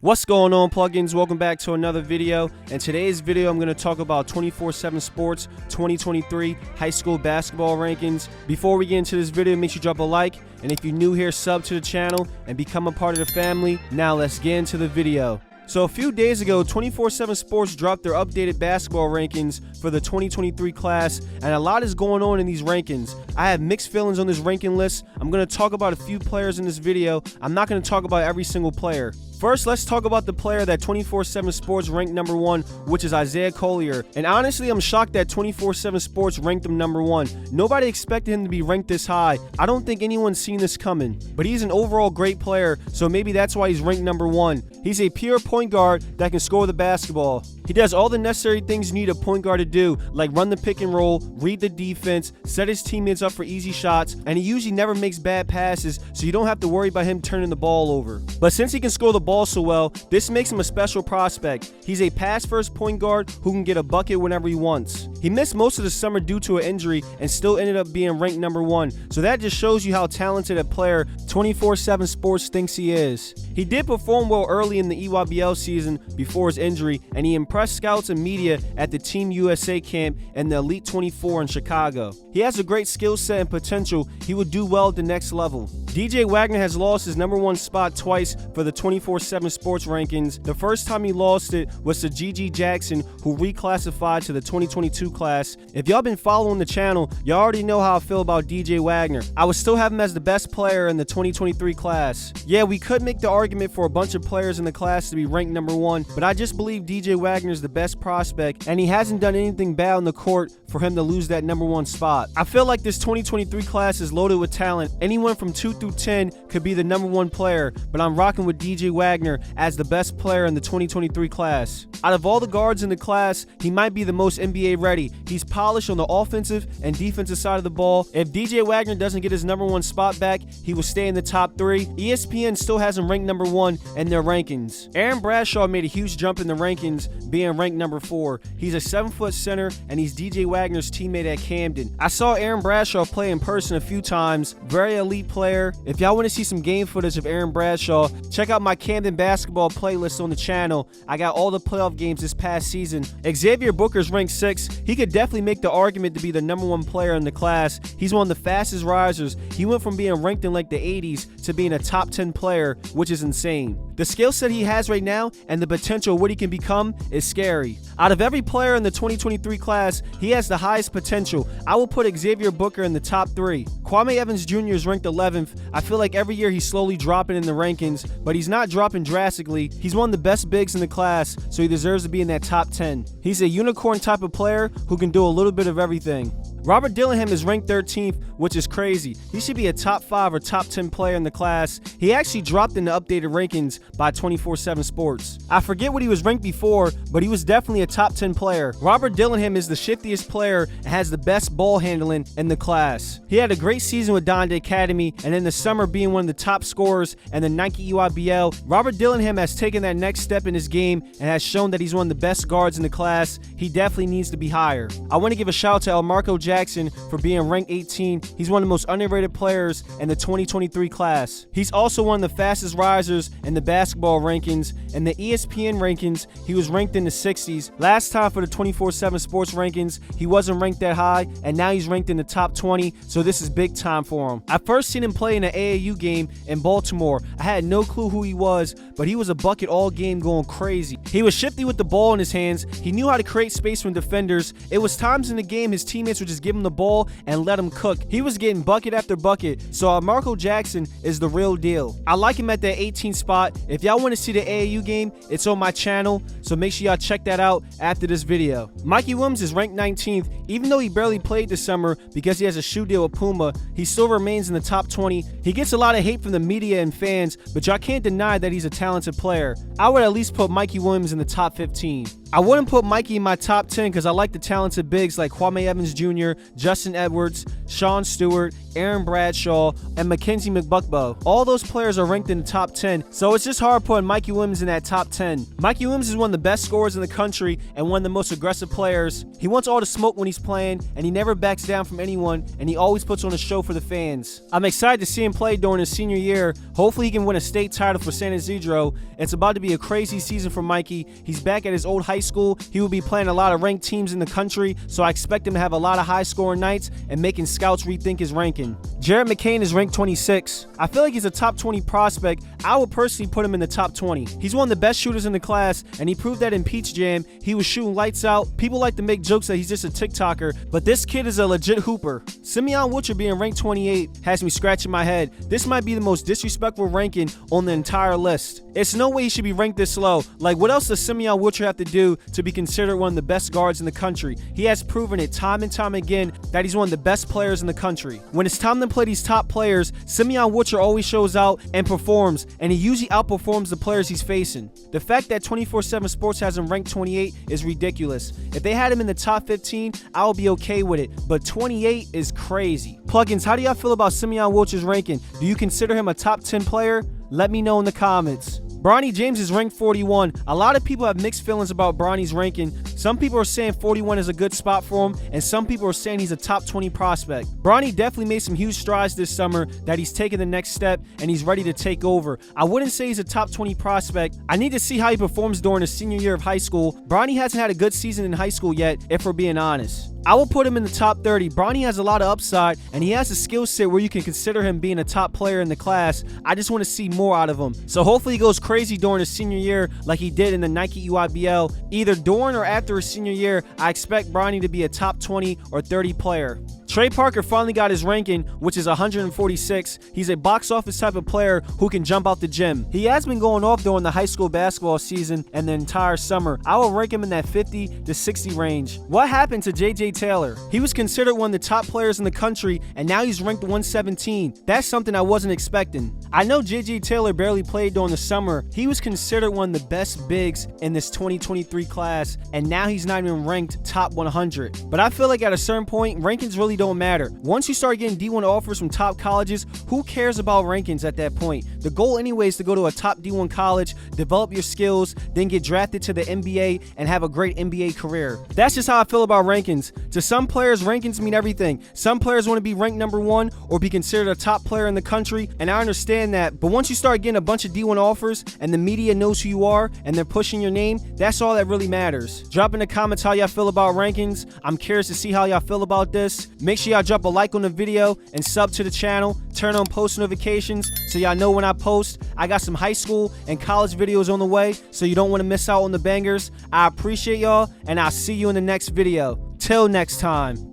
What's going on, plugins? Welcome back to another video. In today's video, I'm going to talk about 247 Sports 2023 high school basketball rankings. Before we get into this video, make sure you drop a like, and if you're new here, sub to the channel and become a part of the family. Now let's get into the video. So a few days ago, 247 Sports dropped their updated basketball rankings for the 2023 class, and a lot is going on in these rankings. I have mixed feelings on this ranking list. I'm going to talk about a few players in this video. I'm not going to talk about every single player. First, let's talk about the player that 247 Sports ranked number 1, which is Isaiah Collier. And honestly, I'm shocked that 247 Sports ranked him number 1. Nobody expected him to be ranked this high. I don't think anyone's seen this coming. But he's an overall great player, so maybe that's why he's ranked number 1. He's a pure point guard that can score the basketball. He does all the necessary things you need a point guard to do, like run the pick and roll, read the defense, set his teammates up for easy shots, and he usually never makes bad passes, so you don't have to worry about him turning the ball over. But since he can score the ball so well, this makes him a special prospect. He's a pass-first point guard who can get a bucket whenever he wants. He missed most of the summer due to an injury and still ended up being ranked number 1, so that just shows you how talented a player 247 Sports thinks he is. He did perform well early in the EYBL season before his injury, and he impressed scouts and media at the Team USA camp and the Elite 24 in Chicago. He has a great skill set and potential. He would do well at the next level. DJ Wagner has lost his number 1 spot twice for the 247 Sports rankings. The first time he lost it was to GG Jackson, who reclassified to the 2022 class. If y'all been following the channel, y'all already know how I feel about DJ Wagner. I would still have him as the best player in the 2023 class. Yeah, we could make the argument for a bunch of players in the class to be ranked number 1, but I just believe DJ Wagner is the best prospect, and he hasn't done anything bad on the court for him to lose that number 1 spot. I feel like this 2023 class is loaded with talent. Anyone from 2 through 10 could be the number 1 player, but I'm rocking with DJ Wagner as the best player in the 2023 class. Out of all the guards in the class, he might be the most NBA ready. He's polished on the offensive and defensive side of the ball. If DJ Wagner doesn't get his number 1 spot back, he will stay in the top 3. ESPN still has him ranked number 1 in their rankings. Aaron Bradshaw made a huge jump in the rankings, being ranked number 4. He's a 7-foot center, and he's DJ Wagner's teammate at Camden. I saw Aaron Bradshaw play in person a few times. Very elite player. If y'all want to see some game footage of Aaron Bradshaw, check out my Camden basketball playlist on the channel. I got all the playoff games this past season. Xavier Booker's ranked 6. He could definitely make the argument to be the number 1 player in the class. He's one of the fastest risers. He went from being ranked in like the 80s to being a top 10 player, which is insane. The skill set he has right now and the potential of what he can become is scary. Out of every player in the 2023 class, he has the highest potential. I will put Xavier Booker in the top 3. Kwame Evans Jr. is ranked 11th. I feel like every year he's slowly dropping in the rankings, but he's not dropping drastically. He's one of the best bigs in the class, so he deserves to be in that top 10. He's a unicorn type of player who can do a little bit of everything. Robert Dillingham is ranked 13th, which is crazy. He should be a top 5 or top 10 player in the class. He actually dropped in the updated rankings by 247 Sports. I forget what he was ranked before, but he was definitely a top 10 player. Robert Dillingham is the shiftiest player and has the best ball handling in the class. He had a great season with Donda Academy, and in the summer being one of the top scorers in the Nike EYBL. Robert Dillingham has taken that next step in his game and has shown that he's one of the best guards in the class. He definitely needs to be higher. I want to give a shout out to Elmarco Jackson for being ranked 18. He's one of the most underrated players in the 2023 class. He's also one of the fastest risers in the basketball rankings. In the ESPN rankings, he was ranked in the 60s. Last time for the 247 Sports rankings, he wasn't ranked that high, and now he's ranked in the top 20, so this is big time for him. I first seen him play in an AAU game in Baltimore. I had no clue who he was, but he was a bucket all game going crazy. He was shifty with the ball in his hands. He knew how to create space from defenders. It was times in the game his teammates would just give him the ball and let him cook. He was getting bucket after bucket, so Marco Jackson is the real deal. I like him at that 18 spot. If y'all want to see the AAU game, it's on my channel, so make sure y'all check that out after this video. Mikey Williams is ranked 19th. Even though he barely played this summer because he has a shoe deal with Puma, he still remains in the top 20. He gets a lot of hate from the media and fans, but y'all can't deny that he's a talented player. I would at least put Mikey Williams in the top 15. I wouldn't put Mikey in my top 10 because I like the talented bigs like Kwame Evans Jr., Justin Edwards, Sean Stewart, Aaron Bradshaw, and Mackenzie McBuckbo. All those players are ranked in the top 10, so it's just hard putting Mikey Williams in that top 10. Mikey Williams is one of the best scorers in the country and one of the most aggressive players. He wants all the smoke when he's playing, and he never backs down from anyone, and he always puts on a show for the fans. I'm excited to see him play during his senior year. Hopefully he can win a state title for San Isidro. It's about to be a crazy season for Mikey. He's back at his old high school. He will be playing a lot of ranked teams in the country, so I expect him to have a lot of high-scoring nights and making scouts rethink his ranking. Jared McCain is ranked 26. I feel like he's a top 20 prospect. I would personally put him in the top 20. He's one of the best shooters in the class, and he proved that in Peach Jam. He was shooting lights out. People like to make jokes that he's just a TikToker, but this kid is a legit hooper. Simeon Catcher being ranked 28 has me scratching my head. This might be the most disrespectful ranking on the entire list. It's no way he should be ranked this low. Like, what else does Simeon Catcher have to do to be considered one of the best guards in the country? He has proven it time and time again that he's one of the best players in the country. When it's time to play these top players, Simeon Catcher always shows out and performs, and he usually outperforms the players he's facing. The fact that 247 Sports has him ranked 28 is ridiculous. If they had him in the top 15, I would be okay with it, but 28 is crazy. Plugins, how do y'all feel about Simeon Catcher's ranking? Do you consider him a top 10 player? Let me know in the comments. Bronny James is ranked 41. A lot of people have mixed feelings about Bronny's ranking. Some people are saying 41 is a good spot for him, and some people are saying he's a top 20 prospect. Bronny definitely made some huge strides this summer that he's taken the next step and he's ready to take over. I wouldn't say he's a top 20 prospect. I need to see how he performs during his senior year of high school. Bronny hasn't had a good season in high school yet, if we're being honest. I will put him in the top 30. Bronny has a lot of upside, and he has a skill set where you can consider him being a top player in the class. I just want to see more out of him. So hopefully he goes crazy during his senior year like he did in the Nike EYBL. Either during or after his senior year, I expect Bronny to be a top 20 or 30 player. Trey Parker finally got his ranking, which is 146. He's a box office type of player who can jump out the gym. He has been going off during the high school basketball season and the entire summer. I will rank him in that 50 to 60 range. What happened to JJ Taylor? He was considered one of the top players in the country, and now he's ranked 117. That's something I wasn't expecting. I know JJ Taylor barely played during the summer. He was considered one of the best bigs in this 2023 class, and now he's not even ranked top 100. But I feel like at a certain point, rankings really don't matter. Once you start getting D1 offers from top colleges, who cares about rankings at that point? The goal anyway is to go to a top D1 college, develop your skills, then get drafted to the NBA and have a great NBA career. That's just how I feel about rankings. To some players, rankings mean everything. Some players want to be ranked number 1 or be considered a top player in the country, and I understand that, but once you start getting a bunch of D1 offers and the media knows who you are and they're pushing your name, that's all that really matters. Drop in the comments how y'all feel about rankings. I'm curious to see how y'all feel about this. Make sure y'all drop a like on the video and sub to the channel. Turn on post notifications so y'all know when I post. I got some high school and college videos on the way, so you don't want to miss out on the bangers. I appreciate y'all, and I'll see you in the next video. Till next time.